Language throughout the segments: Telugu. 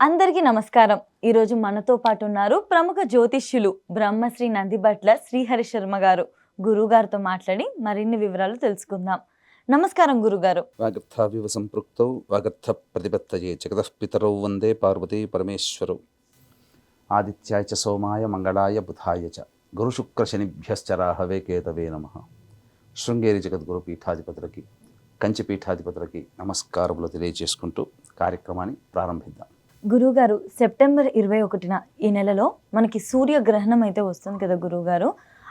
అందరికీ నమస్కారం. ఈరోజు మనతో పాటు ఉన్నారు ప్రముఖ జ్యోతిష్యులు బ్రహ్మశ్రీ నందిబట్ల శ్రీహరి శర్మ గారు. గురువుగారితో మాట్లాడి మరిన్ని వివరాలు తెలుసుకుందాం. నమస్కారం గురుగారు. వాగర్థావివ సంపృక్తౌ వాగర్థ ప్రతిపత్తయే జగతః పితరౌ వందే పార్వతీ పరమేశ్వరౌ. ఆదిత్యాయ చ సోమాయ మంగళాయ బుధాయ చ గురుశుక్రశనిభ్యశ్చ రాహవే కేతవే నమః. శృంగేరి జగద్గురు పీఠాధిపతులకి కంచి పీఠాధిపతులకి నమస్కారములు తెలియజేసుకుంటూ కార్యక్రమాన్ని ప్రారంభిద్దాం. గురువుగారు, సెప్టెంబర్ 21న ఈ నెలలో మనకి సూర్యగ్రహణం అయితే వస్తుంది కదా గురువుగారు.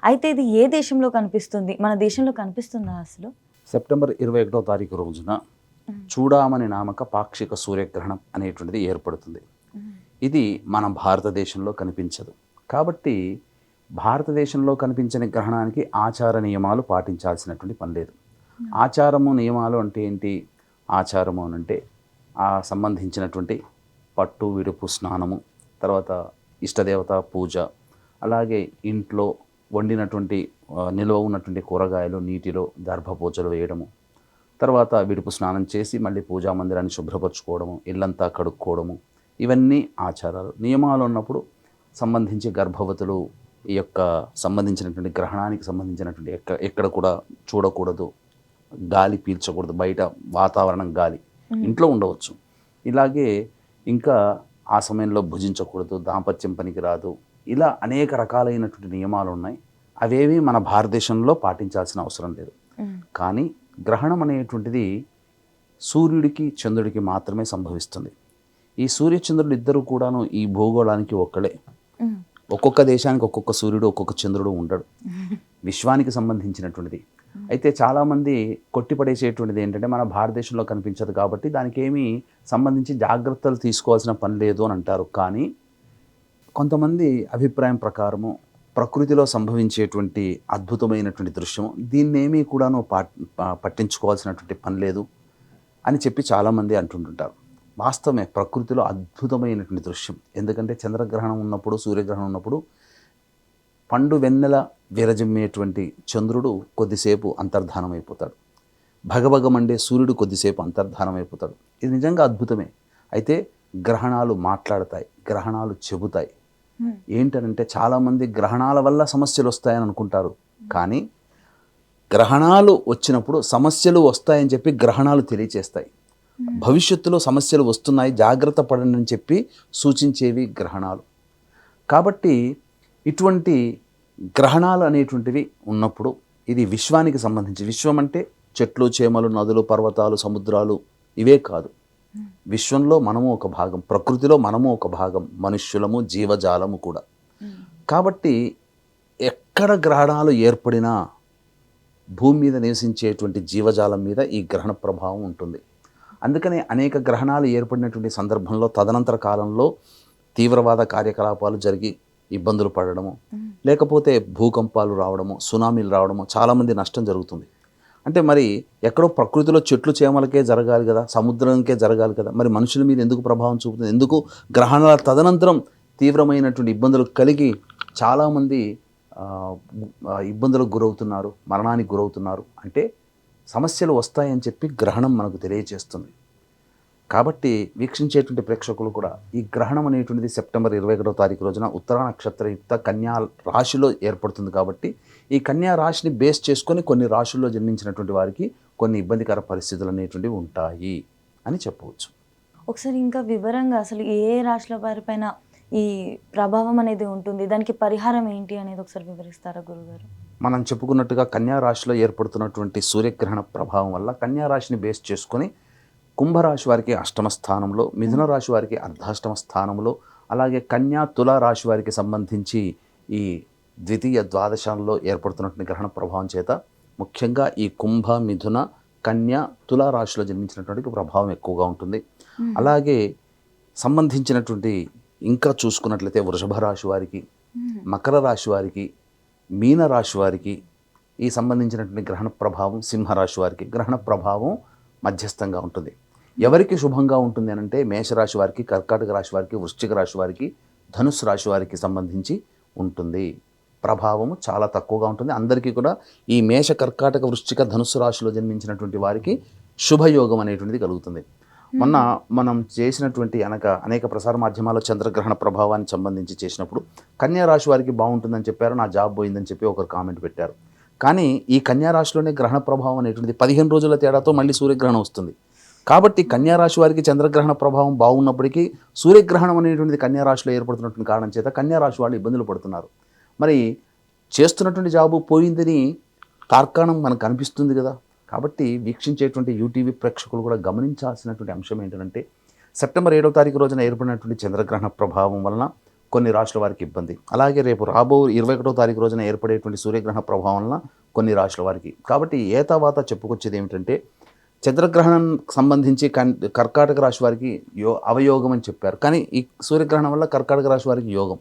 అయితే ఇది ఏ దేశంలో కనిపిస్తుంది? మన దేశంలో కనిపిస్తుందా అసలు? సెప్టెంబర్ 21వ తారీఖు రోజున చూడామణి నామక పాక్షిక సూర్యగ్రహణం అనేటువంటిది ఏర్పడుతుంది. ఇది మన భారతదేశంలో కనిపించదు. కాబట్టి భారతదేశంలో కనిపించని గ్రహణానికి ఆచార నియమాలు పాటించాల్సినటువంటి పని లేదు. ఆచారము నియమాలు అంటే ఏంటి? ఆచారము అనంటే ఆ సంబంధించినటువంటి పట్టు విడుపు స్నానము, తర్వాత ఇష్టదేవత పూజ, అలాగే ఇంట్లో వండినటువంటి నిల్వ ఉన్నటువంటి కూరగాయలు నీటిలో దర్భపూజలు వేయడము, తర్వాత విడుపు స్నానం చేసి మళ్ళీ పూజా మందిరాన్ని శుభ్రపరచుకోవడము, ఇల్లంతా కడుక్కోవడము, ఇవన్నీ ఆచారాలు. నియమాలు ఉన్నప్పుడు సంబంధించి గర్భవతులు ఈ యొక్క సంబంధించినటువంటి గ్రహణానికి సంబంధించినటువంటి ఎక్కడ కూడా చూడకూడదు, గాలి పీల్చకూడదు, బయట వాతావరణం గాలి, ఇంట్లో ఉండవచ్చు. ఇలాగే ఇంకా ఆ సమయంలో భుజించకూడదు, దాంపత్యం పనికి రాదు, ఇలా అనేక రకాలైనటువంటి నియమాలు ఉన్నాయి. అవేవి మన భారతదేశంలో పాటించాల్సిన అవసరం లేదు. కానీ గ్రహణం అనేటువంటిది సూర్యుడికి చంద్రుడికి మాత్రమే సంభవిస్తుంది. ఈ సూర్యచంద్రుడు ఇద్దరు కూడాను ఈ భూగోళానికి ఒక్కడే. ఒక్కొక్క దేశానికి ఒక్కొక్క సూర్యుడు ఒక్కొక్క చంద్రుడు ఉండడు. విశ్వానికి సంబంధించినటువంటిది. అయితే చాలామంది కొట్టిపడేసేటువంటిది ఏంటంటే మన భారతదేశంలో కనిపించదు కాబట్టి దానికి ఏమీ సంబంధించి జాగ్రత్తలు తీసుకోవాల్సిన పని లేదు అని అంటారు. కానీ కొంతమంది అభిప్రాయం ప్రకారము ప్రకృతిలో సంభవించేటువంటి అద్భుతమైనటువంటి దృశ్యము దీన్నేమీ కూడాను పట్టించుకోవాల్సినటువంటి పని లేదు అని చెప్పి చాలామంది అంటుంటుంటారు. వాస్తవమే, ప్రకృతిలో అద్భుతమైనటువంటి దృశ్యం. ఎందుకంటే చంద్రగ్రహణం ఉన్నప్పుడు, సూర్యగ్రహణం ఉన్నప్పుడు పండు వెన్నెల విరజిమ్మేటువంటి చంద్రుడు కొద్దిసేపు అంతర్ధానం అయిపోతాడు. భగభగమండే సూర్యుడు కొద్దిసేపు అంతర్ధానం అయిపోతాడు. ఇది నిజంగా అద్భుతమే. అయితే గ్రహణాలు మాట్లాడతాయి, గ్రహణాలు చెబుతాయి. ఏంటనంటే చాలామంది గ్రహణాల వల్ల సమస్యలు వస్తాయని అనుకుంటారు. కానీ గ్రహణాలు వచ్చినప్పుడు సమస్యలు వస్తాయని చెప్పి గ్రహణాలు తెలియచేస్తాయి. భవిష్యత్తులో సమస్యలు వస్తున్నాయి, జాగ్రత్త పడండి అని చెప్పి సూచించేవి గ్రహణాలు. కాబట్టి ఇటువంటి గ్రహణాలు అనేటువంటివి ఉన్నప్పుడు ఇది విశ్వానికి సంబంధించి, విశ్వం అంటే చెట్లు చేమలు నదులు పర్వతాలు సముద్రాలు ఇవే కాదు, విశ్వంలో మనము ఒక భాగం, ప్రకృతిలో మనము ఒక భాగం, మనుష్యులము జీవజాలము కూడా. కాబట్టి ఎక్కడ గ్రహణాలు ఏర్పడినా భూమి మీద నివసించేటువంటి జీవజాలం మీద ఈ గ్రహణ ప్రభావం ఉంటుంది. అందుకనే అనేక గ్రహణాలు ఏర్పడినటువంటి సందర్భంలో తదనంతర కాలంలో తీవ్రవాద కార్యకలాపాలు జరిగి ఇబ్బందులు పడడము, లేకపోతే భూకంపాలు రావడము, సునామీలు రావడము, చాలామంది నష్టం జరుగుతుంది. అంటే మరి ఎక్కడో ప్రకృతిలో చెట్లు చేమలకే జరగాలి కదా, సముద్రంకే జరగాలి కదా, మరి మనుషుల మీద ఎందుకు ప్రభావం చూపుతుంది? ఎందుకు గ్రహణాల తదనంతరం తీవ్రమైనటువంటి ఇబ్బందులు కలిగి చాలామంది ఇబ్బందులకు గురవుతున్నారు, మరణానికి గురవుతున్నారు? అంటే సమస్యలు వస్తాయని చెప్పి గ్రహణం మనకు తెలియజేస్తుంది. కాబట్టి వీక్షించేటువంటి ప్రేక్షకులు కూడా ఈ గ్రహణం అనేటువంటిది సెప్టెంబర్ 21వ తారీఖు రోజున ఉత్తరా నక్షత్రయుక్త కన్యా రాశిలో ఏర్పడుతుంది. కాబట్టి ఈ కన్యా రాశిని బేస్ చేసుకొని కొన్ని రాశుల్లో జన్మించినటువంటి వారికి కొన్ని ఇబ్బందికర పరిస్థితులు అనేటువంటివి ఉంటాయి అని చెప్పవచ్చు. ఒకసారి ఇంకా వివరంగా అసలు ఏ రాశుల వారిపైన ఈ ప్రభావం అనేది ఉంటుంది, దానికి పరిహారం ఏంటి అనేది ఒకసారి వివరిస్తారా గురుగారు? మనం చెప్పుకున్నట్టుగా కన్యా రాశిలో ఏర్పడుతున్నటువంటి సూర్యగ్రహణ ప్రభావం వల్ల కన్యా రాశిని బేస్ చేసుకొని కుంభరాశి వారికి అష్టమ స్థానంలో, మిథున రాశి వారికి అర్ధాష్టమ స్థానంలో, అలాగే కన్యా తుల రాశి వారికి సంబంధించి ఈ ద్వితీయ ద్వాదశాలలో ఏర్పడుతున్నటువంటి గ్రహణ ప్రభావం చేత ముఖ్యంగా ఈ కుంభ మిథున కన్యా తుల రాశిలో జన్మించినటువంటి ప్రభావం ఎక్కువగా ఉంటుంది. అలాగే సంబంధించినటువంటి ఇంకా చూసుకున్నట్లయితే వృషభ రాశి వారికి, మకర రాశి వారికి, మీన రాశి వారికి ఈ సంబంధించినటువంటి గ్రహణ ప్రభావం, సింహరాశి వారికి గ్రహణ ప్రభావం మధ్యస్థంగా ఉంటుంది. ఎవరికి శుభంగా ఉంటుంది అనంటే మేషరాశి వారికి, కర్కాటక రాశి వారికి, వృశ్చిక రాశి వారికి, ధనుస్సు రాశి వారికి సంబంధించి ఉంటుంది. ప్రభావము చాలా తక్కువగా ఉంటుంది. అందరికీ కూడా ఈ మేష కర్కాటక వృశ్చిక ధనుస్సు రాశిలో జన్మించినటువంటి వారికి శుభయోగం అనేటువంటిది కలుగుతుంది. మొన్న మనం చేసినటువంటి అనేక ప్రసార మాధ్యమాల్లో చంద్రగ్రహణ ప్రభావానికి సంబంధించి చేసినప్పుడు కన్యా రాశి వారికి బాగుంటుందని చెప్పారు, నా జాబ్ పోయిందని చెప్పి ఒకరు కామెంట్ పెట్టారు. కానీ ఈ కన్యా రాశిలోనే గ్రహణ ప్రభావం అనేటువంటిది 15 రోజుల తేడాతో మళ్ళీ సూర్యగ్రహణం వస్తుంది. కాబట్టి కన్యా రాశి వారికి చంద్రగ్రహణ ప్రభావం బాగున్నప్పటికీ సూర్యగ్రహణం అనేటువంటిది కన్యా రాశిలో ఏర్పడుతున్నటువంటి కారణం చేత కన్యా రాశి వాళ్ళు ఇబ్బందులు పడుతున్నారు. మరి చేస్తున్నటువంటి జాబు పోయిందని తార్కాణం మనకు కనిపిస్తుంది కదా. కాబట్టి వీక్షించేటువంటి యూటీవీ ప్రేక్షకులు కూడా గమనించాల్సినటువంటి అంశం ఏంటంటే సెప్టెంబర్ 7వ తారీఖు రోజున ఏర్పడినటువంటి చంద్రగ్రహణ ప్రభావం వలన కొన్ని రాశుల వారికి ఇబ్బంది, అలాగే రేపు రాబో 21వ తారీఖు రోజున ఏర్పడేటువంటి సూర్యగ్రహణ ప్రభావం వలన కొన్ని రాశుల వారికి. కాబట్టి తర్వాత చెప్పుకొచ్చేది ఏమిటంటే చంద్రగ్రహణం సంబంధించి కర్కాటక రాశి వారికి అవయోగం అని చెప్పారు, కానీ ఈ సూర్యగ్రహణం వల్ల కర్కాటక రాశి వారికి యోగం.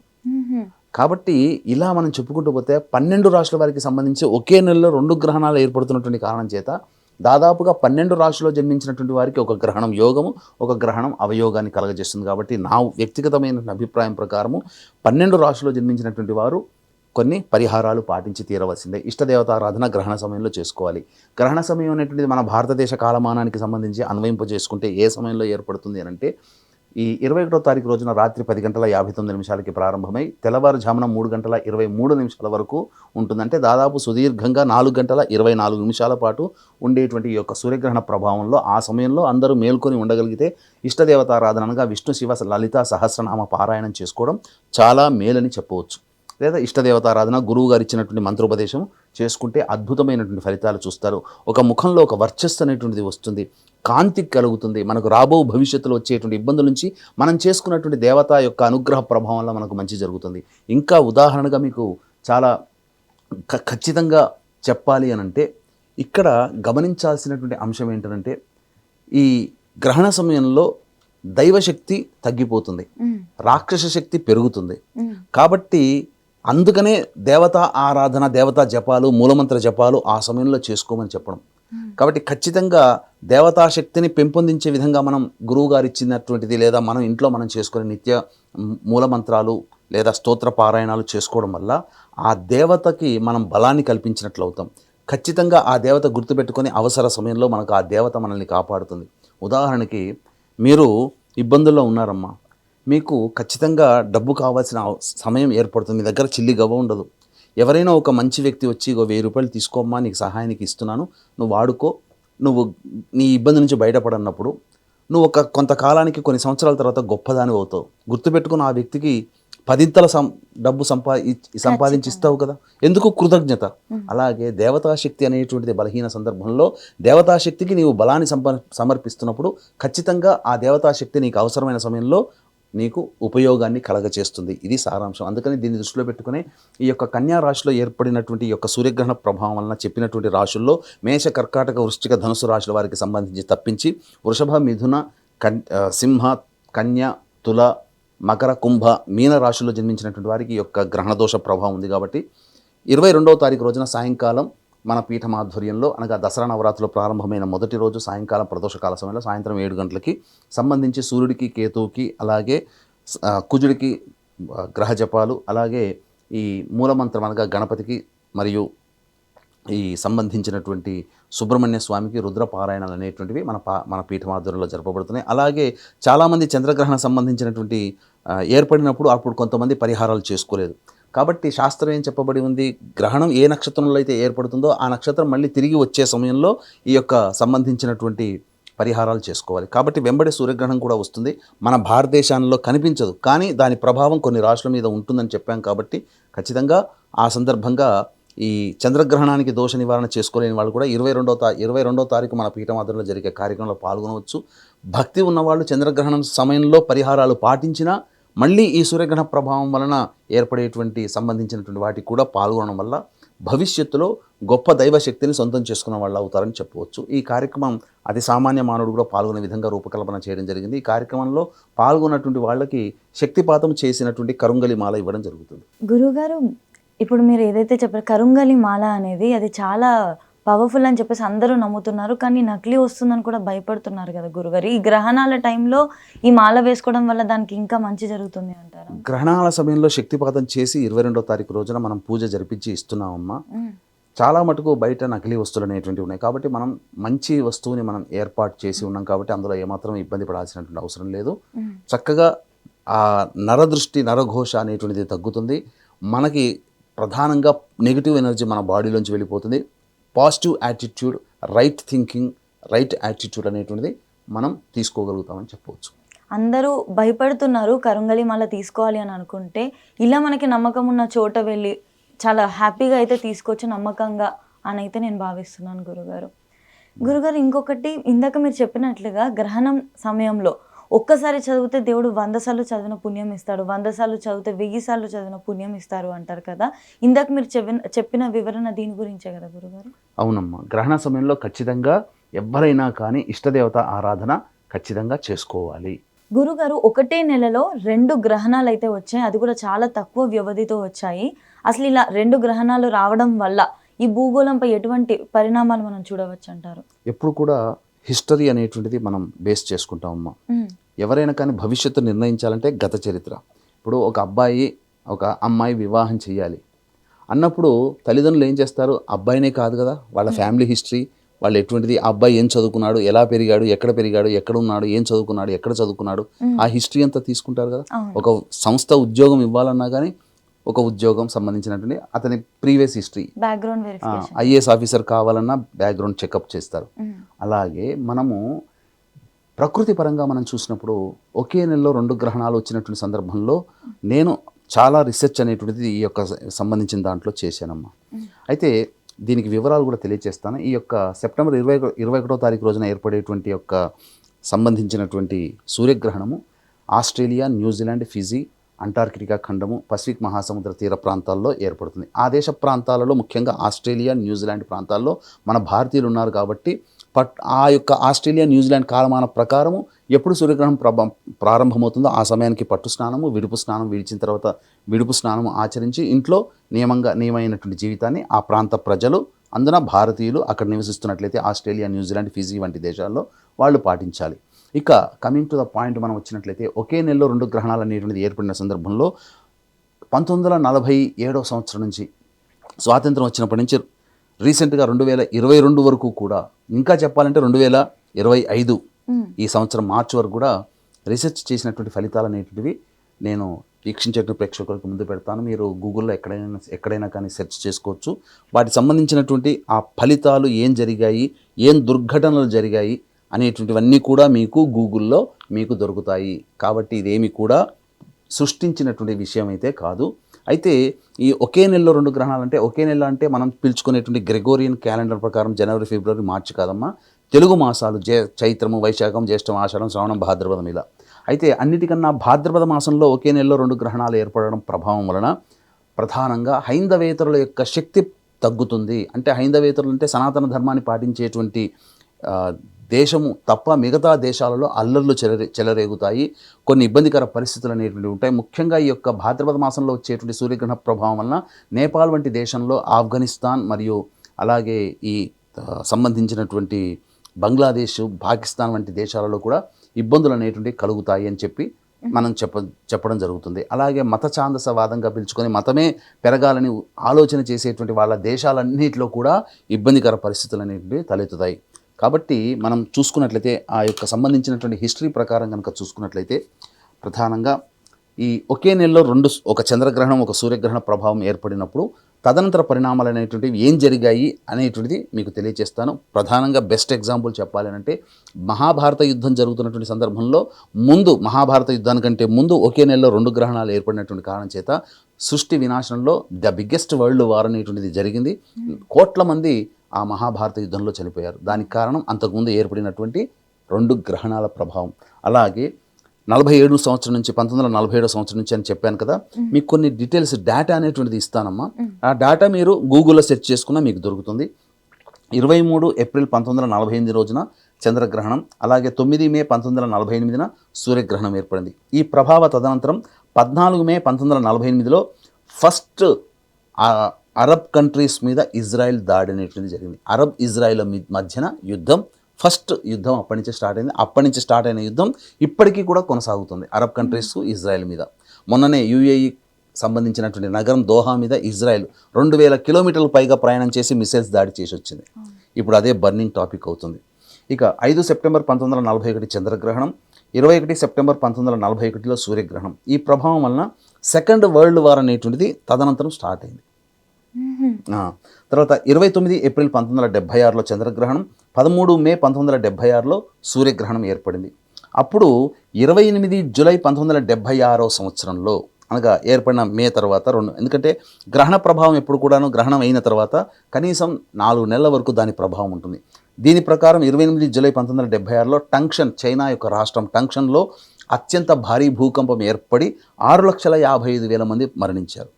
కాబట్టి ఇలా మనం చెప్పుకుంటూ పోతే 12 రాశుల వారికి సంబంధించి ఒకే నెలలో 2 గ్రహణాలు ఏర్పడుతున్నటువంటి కారణం చేత దాదాపుగా 12 రాశుల్లో జన్మించినటువంటి వారికి ఒక గ్రహణం యోగము, ఒక గ్రహణం అవయోగాన్ని కలగజేస్తుంది. కాబట్టి నా వ్యక్తిగతమైన అభిప్రాయం ప్రకారము 12 రాశుల్లో జన్మించినటువంటి వారు కొన్ని పరిహారాలు పాటించి తీరవలసిందే. ఇష్టదేవతారాధన గ్రహణ సమయంలో చేసుకోవాలి. గ్రహణ సమయం అనేటువంటిది మన భారతదేశ కాలమానానికి సంబంధించి అన్వయింపజేసుకుంటే ఏ సమయంలో ఏర్పడుతుంది అని అంటే ఈ 21వ తారీఖు రోజున రాత్రి 10:59 ప్రారంభమై తెల్లవారుజామున 3:23 వరకు ఉంటుందంటే దాదాపు సుదీర్ఘంగా 4:24 పాటు ఉండేటువంటి ఈ యొక్క సూర్యగ్రహణ ప్రభావంలో ఆ సమయంలో అందరూ మేల్కొని ఉండగలిగితే ఇష్టదేవతారాధనగా విష్ణు శివ లలిత సహస్రనామ పారాయణం చేసుకోవడం చాలా మేలని చెప్పవచ్చు. లేదా ఇష్టదేవతారాధన గురువు గారు ఇచ్చినటువంటి మంత్రోపదేశం చేసుకుంటే అద్భుతమైనటువంటి ఫలితాలు చూస్తారు. ఒక ముఖంలో ఒక వర్చస్సు అనేటువంటిది వస్తుంది, కాంతి కలుగుతుంది. మనకు రాబో భవిష్యత్తులో వచ్చేటువంటి ఇబ్బందుల నుంచి మనం చేసుకున్నటువంటి దేవత యొక్క అనుగ్రహ ప్రభావం వల్ల మనకు మంచి జరుగుతుంది. ఇంకా ఉదాహరణగా మీకు చాలా ఖచ్చితంగా చెప్పాలి అనంటే ఇక్కడ గమనించాల్సినటువంటి అంశం ఏంటంటే ఈ గ్రహణ సమయంలో దైవశక్తి తగ్గిపోతుంది, రాక్షస శక్తి పెరుగుతుంది. కాబట్టి అందుకనే దేవతా ఆరాధన, దేవతా జపాలు, మూలమంత్ర జపాలు ఆ సమయంలో చేసుకోమని చెప్పడం. కాబట్టి ఖచ్చితంగా దేవతాశక్తిని పెంపొందించే విధంగా మనం గురువు గారు ఇచ్చినటువంటిది లేదా మనం ఇంట్లో మనం చేసుకునే నిత్య మూలమంత్రాలు లేదా స్తోత్ర పారాయణాలు చేసుకోవడం వల్ల ఆ దేవతకి మనం బలాన్ని కల్పించినట్లు అవుతాం. ఖచ్చితంగా ఆ దేవత గుర్తుపెట్టుకొని అవసర సమయంలో మనకు ఆ దేవత మనల్ని కాపాడుతుంది. ఉదాహరణకి మీరు ఇబ్బందుల్లో ఉన్నారమ్మా, మీకు ఖచ్చితంగా డబ్బు కావాల్సిన సమయం ఏర్పడుతుంది, మీ దగ్గర చిల్లి గవ్వ ఉండదు. ఎవరైనా ఒక మంచి వ్యక్తి వచ్చి 1000 రూపాయలు తీసుకోమ్మా, నీకు సహాయానికి ఇస్తున్నాను, నువ్వు వాడుకో, నువ్వు నీ ఇబ్బంది నుంచి బయటపడన్నప్పుడు నువ్వు కొంతకాలానికి కొన్ని సంవత్సరాల తర్వాత గొప్పదాని అవుతావు. గుర్తుపెట్టుకుని ఆ వ్యక్తికి 10ంతల డబ్బు సంపాదించి ఇస్తావు కదా, ఎందుకు కృతజ్ఞత. అలాగే దేవతాశక్తి అనేటువంటిది బలహీన సందర్భంలో దేవతాశక్తికి నీవు బలాన్ని సమర్పిస్తున్నప్పుడు ఖచ్చితంగా ఆ దేవతాశక్తి నీకు అవసరమైన సమయంలో నీకు ఉపయోగాన్ని కలగచేస్తుంది. ఇది సారాంశం. అందుకని దీన్ని దృష్టిలో పెట్టుకుని ఈ యొక్క కన్యా రాశిలో ఏర్పడినటువంటి ఈ యొక్క సూర్యగ్రహణ ప్రభావం వలన చెప్పినటువంటి రాశుల్లో మేష, కర్కాటక, వృశ్చిక, ధనుసు రాశుల వారికి సంబంధించి తప్పించి వృషభ, మిథున, సింహ, కన్య, తుల, మకర, కుంభ, మీన రాశుల్లో జన్మించినటువంటి వారికి ఈ యొక్క గ్రహణదోష ప్రభావం ఉంది. కాబట్టి 22వ తారీఖు రోజున సాయంకాలం మన పీఠం ఆధ్వర్యంలో అనగా దసరా నవరాత్రులు ప్రారంభమైన మొదటి రోజు సాయంకాలం ప్రదోషకాల సమయంలో సాయంత్రం 7 గంటలకి సంబంధించి సూర్యుడికి, కేతువుకి, అలాగే కుజుడికి గ్రహ జపాలు, అలాగే ఈ మూలమంత్రం అనగా గణపతికి మరియు ఈ సంబంధించినటువంటి సుబ్రహ్మణ్య స్వామికి రుద్రపారాయణాలు అనేటువంటివి మన పీఠం ఆధ్వర్యంలో జరపబడుతున్నాయి. అలాగే చాలామంది చంద్రగ్రహణం సంబంధించినటువంటి ఏర్పడినప్పుడు అప్పుడు కొంతమంది పరిహారాలు చేసుకోలేదు. కాబట్టి శాస్త్రం ఏం చెప్పబడి ఉంది, గ్రహణం ఏ నక్షత్రంలో అయితే ఏర్పడుతుందో ఆ నక్షత్రం మళ్ళీ తిరిగి వచ్చే సమయంలో ఈ యొక్క సంబంధించినటువంటి పరిహారాలు చేసుకోవాలి. కాబట్టి వెంబడి సూర్యగ్రహణం కూడా వస్తుంది. మన భారతదేశంలో కనిపించదు, కానీ దాని ప్రభావం కొన్ని రాష్ట్రాల మీద ఉంటుందని చెప్పాం. కాబట్టి ఖచ్చితంగా ఆ సందర్భంగా ఈ చంద్రగ్రహణానికి దోష నివారణ చేసుకోలేని వాళ్ళు కూడా 22వ తారీఖు మన పీఠం ఆధ్వర్యంలో జరిగే కార్యక్రమంలో పాల్గొనవచ్చు. భక్తి ఉన్నవాళ్ళు చంద్రగ్రహణం సమయంలో పరిహారాలు పాటించినా మళ్ళీ ఈ సూర్యగ్రహణ ప్రభావం వలన ఏర్పడేటువంటి సంబంధించినటువంటి వాటికి కూడా పాల్గొనడం వల్ల భవిష్యత్తులో గొప్ప దైవశక్తిని సొంతం చేసుకున్న వాళ్ళు అవుతారని చెప్పవచ్చు. ఈ కార్యక్రమం అతి సామాన్య మానవుడు కూడా పాల్గొనే విధంగా రూపకల్పన చేయడం జరిగింది. ఈ కార్యక్రమంలో పాల్గొన్నటువంటి వాళ్ళకి శక్తిపాతం చేసినటువంటి కరుంగలి మాల ఇవ్వడం జరుగుతుంది. గురువుగారు, ఇప్పుడు మీరు ఏదైతే చెప్పారు కరుంగలి మాల అనేది, అది చాలా పవర్ఫుల్ అని చెప్పేసి అందరూ నమ్ముతున్నారు, కానీ నకిలీ వస్తుందని కూడా భయపడుతున్నారు కదా గురుగారు. ఈ గ్రహణాల టైంలో ఈ మాల వేసుకోవడం వల్ల దానికి ఇంకా మంచి జరుగుతుంది అంటారా? గ్రహణాల సమయంలో శక్తిపాతం చేసి 22వ తారీఖు రోజున మనం పూజ జరిపించి ఇస్తున్నామమ్మా. చాలా మటుకు బయట నకిలీ వస్తువులు అనేటువంటివి ఉన్నాయి. కాబట్టి మనం మంచి వస్తువుని మనం ఏర్పాటు చేసి ఉన్నాం కాబట్టి అందులో ఏమాత్రం ఇబ్బంది పడాల్సినటువంటి అవసరం లేదు. చక్కగా ఆ నరదృష్టి నరఘోష అనేటువంటిది తగ్గుతుంది. మనకి ప్రధానంగా నెగిటివ్ ఎనర్జీ మన బాడీలోంచి వెళ్ళిపోతుంది. Positive attitude, right thinking, right attitude అనేటువంటిది మనం తీసుకోగలుగుతామని చెప్పవచ్చు. అందరూ భయపడుతున్నారు కరుంగలి మాల తీసుకోవాలి అని అనుకుంటే, ఇలా మనకి నమ్మకం ఉన్న చోట వెళ్ళి చాలా హ్యాపీగా అయితే తీసుకోవచ్చు, నమ్మకంగా అని అయితే నేను భావిస్తున్నాను గురుగారు. గురుగారు ఇంకొకటి, ఇందాక మీరు చెప్పినట్లుగా గ్రహణం సమయంలో ఒక్కసారి చదివితే దేవుడు 100 సార్లు చదివిన పుణ్యం ఇస్తాడు, 100 సార్లు చదివితే 1000 సార్లు చదివిన పుణ్యం ఇస్తారు అంటారు కదా. ఇందాక మీరు చెప్పిన వివరణ దీని గురించే కదా గురుగారు? అవునమ్మా, గ్రహణ సమయంలో ఖచ్చితంగా ఎవరైనా కానీ ఇష్టదేవత ఆరాధన ఖచ్చితంగా చేసుకోవాలి. గురుగారు, ఒకటే నెలలో 2 గ్రహణాలు అయితే వచ్చాయి, అది కూడా చాలా తక్కువ వ్యవధితో వచ్చాయి. అసలు ఇలా 2 గ్రహణాలు రావడం వల్ల ఈ భూగోళంపై ఎటువంటి పరిణామాలు మనం చూడవచ్చు అంటారు? ఎప్పుడు కూడా హిస్టరీ అనేటువంటిది మనం బేస్ చేసుకుంటామమ్మా. ఎవరైనా కానీ భవిష్యత్తు నిర్ణయించాలంటే గత చరిత్ర. ఇప్పుడు ఒక అబ్బాయి ఒక అమ్మాయి వివాహం చేయాలి అన్నప్పుడు తల్లిదండ్రులు ఏం చేస్తారు? అబ్బాయినే కాదు కదా, వాళ్ళ ఫ్యామిలీ హిస్టరీ, వాళ్ళు ఎటువంటిది, ఆ అబ్బాయి ఏం చదువుకున్నాడు, ఎలా పెరిగాడు, ఎక్కడ ఉన్నాడు, ఏం చదువుకున్నాడు, ఎక్కడ చదువుకున్నాడు, ఆ హిస్టరీ అంతా తీసుకుంటారు కదా. ఒక సంస్థ ఉద్యోగం ఇవ్వాలన్నా కానీ ఒక ఉద్యోగం సంబంధించినటువంటి అతని previous history, background verification, IAS officer కావాలన్నా బ్యాక్గ్రౌండ్ చెకప్ చేస్తారు. అలాగే మనము ప్రకృతి పరంగా మనం చూసినప్పుడు ఒకే నెలలో 2 గ్రహణాలు వచ్చినటువంటి సందర్భంలో నేను చాలా రీసెర్చ్ అనేటువంటిది ఈ యొక్క సంబంధించిన దాంట్లో చేశానమ్మా. అయితే దీనికి వివరాలు కూడా తెలియజేస్తాను. ఈ యొక్క సెప్టెంబర్ 21వ తారీఖు రోజున ఏర్పడేటువంటి యొక్క సంబంధించినటువంటి సూర్యగ్రహణము ఆస్ట్రేలియా, న్యూజిలాండ్, ఫిజీ, అంటార్కిటికా ఖండము, పసిఫిక్ మహాసముద్ర తీర ప్రాంతాల్లో ఏర్పడుతుంది. ఆ దేశ ప్రాంతాలలో ముఖ్యంగా ఆస్ట్రేలియా, న్యూజిలాండ్ ప్రాంతాల్లో మన భారతీయులు ఉన్నారు కాబట్టి ఆ యొక్క ఆస్ట్రేలియా, న్యూజిలాండ్ కాలమాన ప్రకారము ఎప్పుడు సూర్యగ్రహణం ప్రారంభమవుతుందో ఆ సమయానికి పట్టు స్నానము, విడుపు స్నానం, విడిచిన తర్వాత విడుపు స్నానము ఆచరించి ఇంట్లో నియమైనటువంటి జీవితాన్ని ఆ ప్రాంత ప్రజలు, అందున భారతీయులు అక్కడ నివసిస్తున్నట్లయితే ఆస్ట్రేలియా, న్యూజిలాండ్, ఫిజీ వంటి దేశాల్లో వాళ్ళు పాటించాలి. ఇక కమింగ్ టు ద పాయింట్ మనం వచ్చినట్లయితే ఒకే నెలలో 2 గ్రహణాలు అనేటువంటిది ఏర్పడిన సందర్భంలో 1947 సంవత్సరం నుంచి స్వాతంత్రం వచ్చినప్పటి నుంచి రీసెంట్గా 2022 వరకు కూడా, ఇంకా చెప్పాలంటే 2025 ఈ సంవత్సరం మార్చి వరకు కూడా రీసెర్చ్ చేసినటువంటి ఫలితాలు అనేటువంటివి నేను వీక్షించేటువంటి ప్రేక్షకులకు ముందు పెడతాను. మీరు గూగుల్లో ఎక్కడైనా కానీ సెర్చ్ చేసుకోవచ్చు. వాటికి సంబంధించినటువంటి ఆ ఫలితాలు ఏం జరిగాయి, ఏం దుర్ఘటనలు జరిగాయి అనేటువంటివన్నీ కూడా మీకు గూగుల్లో మీకు దొరుకుతాయి. కాబట్టి ఇదేమి కూడా సృష్టించినటువంటి విషయం అయితే కాదు. అయితే ఈ ఒకే నెలలో 2 గ్రహణాలు అంటే, ఒకే నెల అంటే మనం పిలుచుకునేటువంటి గ్రెగోరియన్ క్యాలెండర్ ప్రకారం జనవరి, ఫిబ్రవరి, మార్చి కాదమ్మా, తెలుగు మాసాలు చైత్రము, వైశాఖం, జ్యేష్టం, ఆషాఢం, శ్రావణం, భాద్రపదం ఇలా. అయితే అన్నిటికన్నా భాద్రపద మాసంలో ఒకే నెలలో 2 గ్రహణాలు ఏర్పడడం ప్రభావం వలన ప్రధానంగా హైందవేతరుల యొక్క శక్తి తగ్గుతుంది. అంటే హైందవేతరులు అంటే సనాతన ధర్మాన్ని పాటించేటువంటి దేశము తప్ప మిగతా దేశాలలో అల్లర్లు చెలరేగుతాయి, కొన్ని ఇబ్బందికర పరిస్థితులు అనేటువంటివి ఉంటాయి. ముఖ్యంగా ఈ యొక్క భాద్రపద మాసంలో వచ్చేటువంటి సూర్యగ్రహణ ప్రభావం వలన నేపాల్ వంటి దేశంలో, ఆఫ్ఘనిస్తాన్ మరియు అలాగే ఈ సంబంధించినటువంటి బంగ్లాదేశ్, పాకిస్తాన్ వంటి దేశాలలో కూడా ఇబ్బందులు అనేటువంటివి కలుగుతాయి అని చెప్పి మనం చెప్పడం జరుగుతుంది. అలాగే మత ఛాందసవాదంగా పిలుచుకొని మతమే పెరగాలని ఆలోచన చేసేటువంటి వాళ్ళ దేశాలన్నింటిలో కూడా ఇబ్బందికర పరిస్థితులు అనేటువంటివి తలెత్తుతాయి. కాబట్టి మనం చూసుకున్నట్లయితే ఆ యొక్క సంబంధించినటువంటి హిస్టరీ ప్రకారం కనుక చూసుకున్నట్లయితే ప్రధానంగా ఈ ఒకే నెలలో ఒక చంద్రగ్రహణం, ఒక సూర్యగ్రహణ ప్రభావం ఏర్పడినప్పుడు తదనంతర పరిణామాలు అనేటువంటివి ఏం జరిగాయి అనేటువంటిది మీకు తెలియజేస్తాను. ప్రధానంగా బెస్ట్ ఎగ్జాంపుల్ చెప్పాలి అంటే మహాభారత యుద్ధం జరుగుతున్నటువంటి సందర్భంలో మహాభారత యుద్ధానికంటే ముందు ఒకే నెలలో 2 గ్రహణాలు ఏర్పడినటువంటి కారణం చేత సృష్టి వినాశనంలో ద బిగ్గెస్ట్ వరల్డ్ వార్ అనేటువంటిది జరిగింది. కోట్ల మంది ఆ మహాభారత యుద్ధంలో చనిపోయారు. దానికి కారణం అంతకుముందు ఏర్పడినటువంటి 2 గ్రహణాల ప్రభావం. అలాగే 47 సంవత్సరం నుంచి 1947 సంవత్సరం నుంచి అని చెప్పాను కదా, మీకు కొన్ని డీటెయిల్స్ డేటా అనేటువంటిది ఇస్తానమ్మా. ఆ డేటా మీరు గూగుల్లో సెర్చ్ చేసుకున్నా మీకు దొరుకుతుంది. 23 ఏప్రిల్ 1948 రోజున చంద్రగ్రహణం, అలాగే 9 మే 1948న సూర్యగ్రహణం ఏర్పడింది. ఈ ప్రభావ తదనంతరం 14 మే 1948లో ఫస్ట్ అరబ్ కంట్రీస్ మీద ఇజ్రాయెల్ దాడి అనేటువంటిది జరిగింది. అరబ్ ఇజ్రాయెల్ మధ్యన యుద్ధం, ఫస్ట్ యుద్ధం అప్పటి నుంచి స్టార్ట్ అయింది. అప్పటి నుంచి స్టార్ట్ అయిన యుద్ధం ఇప్పటికీ కూడా కొనసాగుతుంది అరబ్ కంట్రీస్ ఇజ్రాయెల్ మీద. మొన్ననే యూఏఈ సంబంధించినటువంటి నగరం దోహా మీద ఇజ్రాయెల్ 2000 కిలోమీటర్ల పైగా ప్రయాణం చేసి మిసైల్స్ దాడి చేసి వచ్చింది. ఇప్పుడు అదే బర్నింగ్ టాపిక్ అవుతుంది. ఇక 5 సెప్టెంబర్ 1941 చంద్రగ్రహణం, 21 సెప్టెంబర్ 1941లో సూర్యగ్రహణం. ఈ ప్రభావం వలన సెకండ్ వరల్డ్ వార్ అనేటువంటిది తదనంతరం స్టార్ట్ అయింది. తర్వాత 29 ఏప్రిల్ 1976లో చంద్రగ్రహణం, 13 మే 1976లో సూర్యగ్రహణం ఏర్పడింది. అప్పుడు 28 జూలై 1976 సంవత్సరంలో అనగా ఏర్పడిన మే తర్వాత ఎందుకంటే గ్రహణ ప్రభావం ఎప్పుడు కూడాను గ్రహణం అయిన తర్వాత కనీసం 4 నెలల వరకు దాని ప్రభావం ఉంటుంది. దీని ప్రకారం 28 జూలై 1976లో టంక్షన్, చైనా యొక్క రాష్ట్రం టంక్షన్లో అత్యంత భారీ భూకంపం ఏర్పడి 6,55,000 మంది మరణించారు.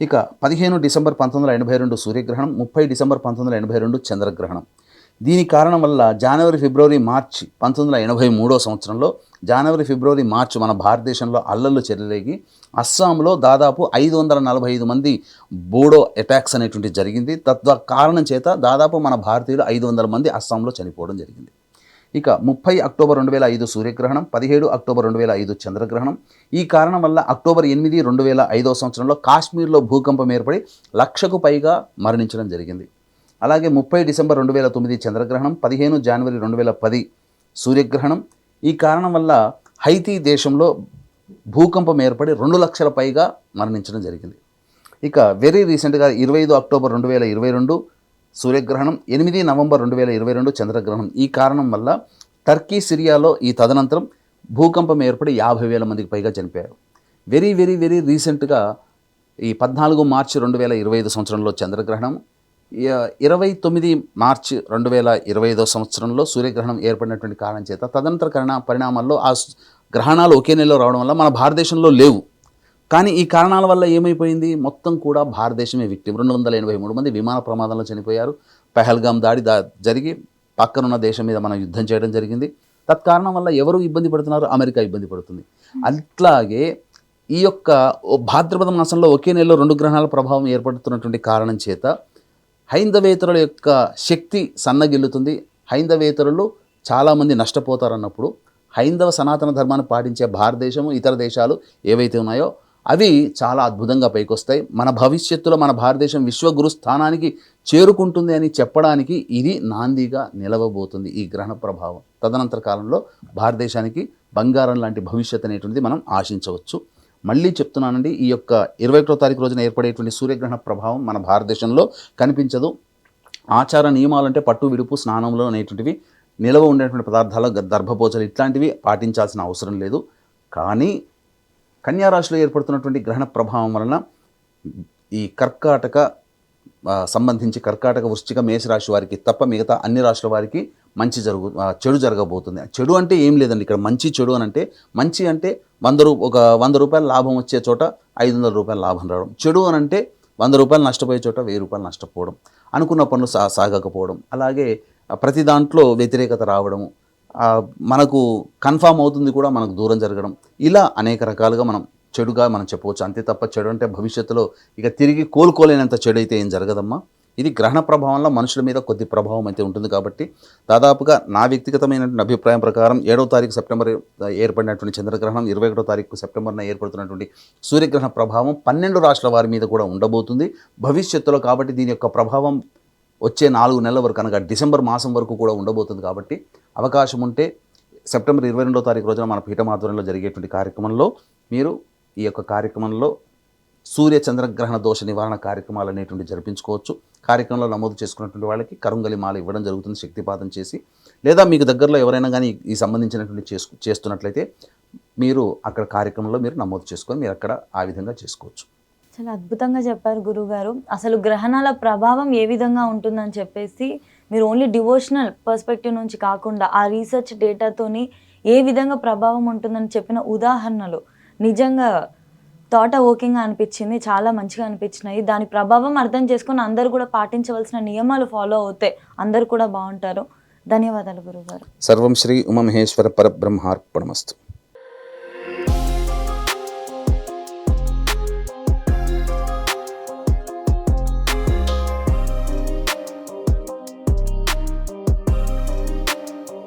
ఇక 15 డిసెంబర్ 1982 సూర్యగ్రహణం, 30 డిసెంబర్ 1982 చంద్రగ్రహణం. దీని కారణం వల్ల జనవరి, ఫిబ్రవరి, మార్చి 1983 సంవత్సరంలో జనవరి, ఫిబ్రవరి, మార్చి మన భారతదేశంలో అల్లర్లు చెలరేగి అస్సాంలో దాదాపు 545 మంది బోడో అటాక్స్ అనేటువంటి జరిగింది. కారణం చేత దాదాపు మన భారతీయులు 500 మంది అస్సాంలో చనిపోవడం జరిగింది. ఇక 30 అక్టోబర్ 2005 సూర్యగ్రహణం, 17 అక్టోబర్ 2005 చంద్రగ్రహణం. ఈ కారణం వల్ల అక్టోబర్ 8, 2005 సంవత్సరంలో కాశ్మీర్లో భూకంపం ఏర్పడి 1,00,000కు పైగా మరణించడం జరిగింది. అలాగే 30 డిసెంబర్ 2009 చంద్రగ్రహణం, 15 జనవరి 2010 సూర్యగ్రహణం. ఈ కారణం వల్ల హైతీ దేశంలో భూకంపం ఏర్పడి 2,00,000 పైగా మరణించడం జరిగింది. ఇక వెరీ రీసెంట్గా 25 అక్టోబర్ 2022 సూర్యగ్రహణం, 8 నవంబర్ 2022 చంద్రగ్రహణం. ఈ కారణం వల్ల టర్కీ, సిరియాలో ఈ తదనంతరం భూకంపం ఏర్పడి 50,000 మందికి పైగా చనిపోయారు. వెరీ వెరీ వెరీ రీసెంట్గా ఈ 14 మార్చి 2025 సంవత్సరంలో చంద్రగ్రహణం, 29 మార్చి 2025 సంవత్సరంలో సూర్యగ్రహణం ఏర్పడినటువంటి కారణం చేత తదనంతర పరిణామాల్లో ఆ గ్రహణాలు ఒకే నెలలో రావడం వల్ల మన భారతదేశంలో లేవు. కానీ ఈ కారణాల వల్ల ఏమైపోయింది, మొత్తం కూడా భారతదేశమే విక్టిమ్. 283 మంది విమాన ప్రమాదంలో చనిపోయారు. పెహల్గాం దాడి జరిగి పక్కనున్న దేశం మీద మనం యుద్ధం చేయడం జరిగింది. తత్కారణం వల్ల ఎవరు ఇబ్బంది పడుతున్నారు, అమెరికా ఇబ్బంది పడుతుంది. అట్లాగే ఈ యొక్క భాద్రపద మాసంలో ఒకే నెలలో 2 గ్రహణాల ప్రభావం ఏర్పడుతున్నటువంటి కారణం చేత హైందవేతరుల యొక్క శక్తి సన్నగిల్లుతుంది. హైందవేతరులు చాలామంది నష్టపోతారన్నప్పుడు హైందవ సనాతన ధర్మాన్ని పాటించే భారతదేశము, ఇతర దేశాలు ఏవైతే ఉన్నాయో అవి చాలా అద్భుతంగా పైకొస్తాయి. మన భవిష్యత్తులో మన భారతదేశం విశ్వగురు స్థానానికి చేరుకుంటుంది అని చెప్పడానికి ఇది నాందిగా నిలవబోతుంది ఈ గ్రహణ ప్రభావం. తదనంతర కాలంలో భారతదేశానికి బంగారం లాంటి భవిష్యత్ అనేటువంటిది మనం ఆశించవచ్చు. మళ్ళీ చెప్తున్నానండి, ఈ యొక్క 21వ తారీఖు రోజున ఏర్పడేటువంటి సూర్యగ్రహణ ప్రభావం మన భారతదేశంలో కనిపించదు. ఆచార నియమాలంటే పట్టు, విడుపు, స్నానంలో అనేటువంటివి, నిలవ ఉండేటువంటి పదార్థాలు, దర్భపోచలు ఇట్లాంటివి పాటించాల్సిన అవసరం లేదు. కానీ కన్యారాశిలో ఏర్పడుతున్నటువంటి గ్రహణ ప్రభావం వలన ఈ కర్కాటక సంబంధించి కర్కాటక, వృశ్చిక, మేషరాశి వారికి తప్ప మిగతా అన్ని రాశుల వారికి చెడు జరగబోతుంది. చెడు అంటే ఏం లేదండి, ఇక్కడ మంచి చెడు అని అంటే, మంచి అంటే 100 రూపాయల లాభం వచ్చే చోట 500 రూపాయల లాభం రావడం. చెడు అని అంటే 100 రూపాయలు నష్టపోయే చోట 1000 రూపాయలు నష్టపోవడం, అనుకున్న పనులు సాగకపోవడం, అలాగే ప్రతి దాంట్లో వ్యతిరేకత రావడము, మనకు కన్ఫామ్ అవుతుంది కూడా మనకు దూరం జరగడం, ఇలా అనేక రకాలుగా మనం చెడుగా మనం చెప్పవచ్చు. అంతే తప్ప చెడు అంటే భవిష్యత్తులో ఇక తిరిగి కోలుకోలేనంత చెడు అయితే ఏం జరగదమ్మా. ఇది గ్రహణ ప్రభావంలో మనుషుల మీద కొద్ది ప్రభావం అయితే ఉంటుంది. కాబట్టి దాదాపుగా నా వ్యక్తిగతమైనటువంటి అభిప్రాయం ప్రకారం 7వ తారీఖు సెప్టెంబర్ ఏర్పడినటువంటి చంద్రగ్రహణం, 21వ తారీఖు సెప్టెంబర్న ఏర్పడుతున్నటువంటి సూర్యగ్రహణ ప్రభావం 12 రాష్ట్రాల వారి మీద కూడా ఉండబోతుంది భవిష్యత్తులో. కాబట్టి దీని యొక్క ప్రభావం వచ్చే 4 నెలల వరకు అనగా డిసెంబర్ మాసం వరకు కూడా ఉండబోతుంది. కాబట్టి అవకాశం ఉంటే సెప్టెంబర్ 22వ తారీఖు రోజున మన పీఠం ఆధ్వర్యంలో జరిగేటువంటి కార్యక్రమంలో మీరు ఈ యొక్క కార్యక్రమంలో సూర్య చంద్రగ్రహణ దోష నివారణ కార్యక్రమాలు అనేటువంటి జరిపించుకోవచ్చు. కార్యక్రమంలో నమోదు చేసుకున్నటువంటి వాళ్ళకి కరుంగలి మాల ఇవ్వడం జరుగుతుంది శక్తిపాతం చేసి. లేదా మీకు దగ్గరలో ఎవరైనా కానీ ఈ సంబంధించినటువంటి చేస్తున్నట్లయితే మీరు అక్కడ కార్యక్రమంలో మీరు నమోదు చేసుకొని మీరు అక్కడ ఆ విధంగా చేసుకోవచ్చు. చాలా అద్భుతంగా చెప్పారు గురువుగారు. అసలు గ్రహణాల ప్రభావం ఏ విధంగా ఉంటుందని చెప్పేసి మీరు ఓన్లీ డివోషనల్ పర్స్పెక్టివ్ నుంచి కాకుండా ఆ రీసెర్చ్ డేటాతోని ఏ విధంగా ప్రభావం ఉంటుందని చెప్పిన ఉదాహరణలు నిజంగా థాట్ ఓకింగ్గా అనిపించింది. చాలా మంచిగా అనిపించినాయి. దాని ప్రభావం అర్థం చేసుకొని అందరూ కూడా పాటించవలసిన నియమాలు ఫాలో అవుతే అందరూ కూడా బాగుంటారు. ధన్యవాదాలు గురువుగారు. సర్వం శ్రీ ఉమామహేశ్వర పరబ్రహ్మార్పణమస్తు.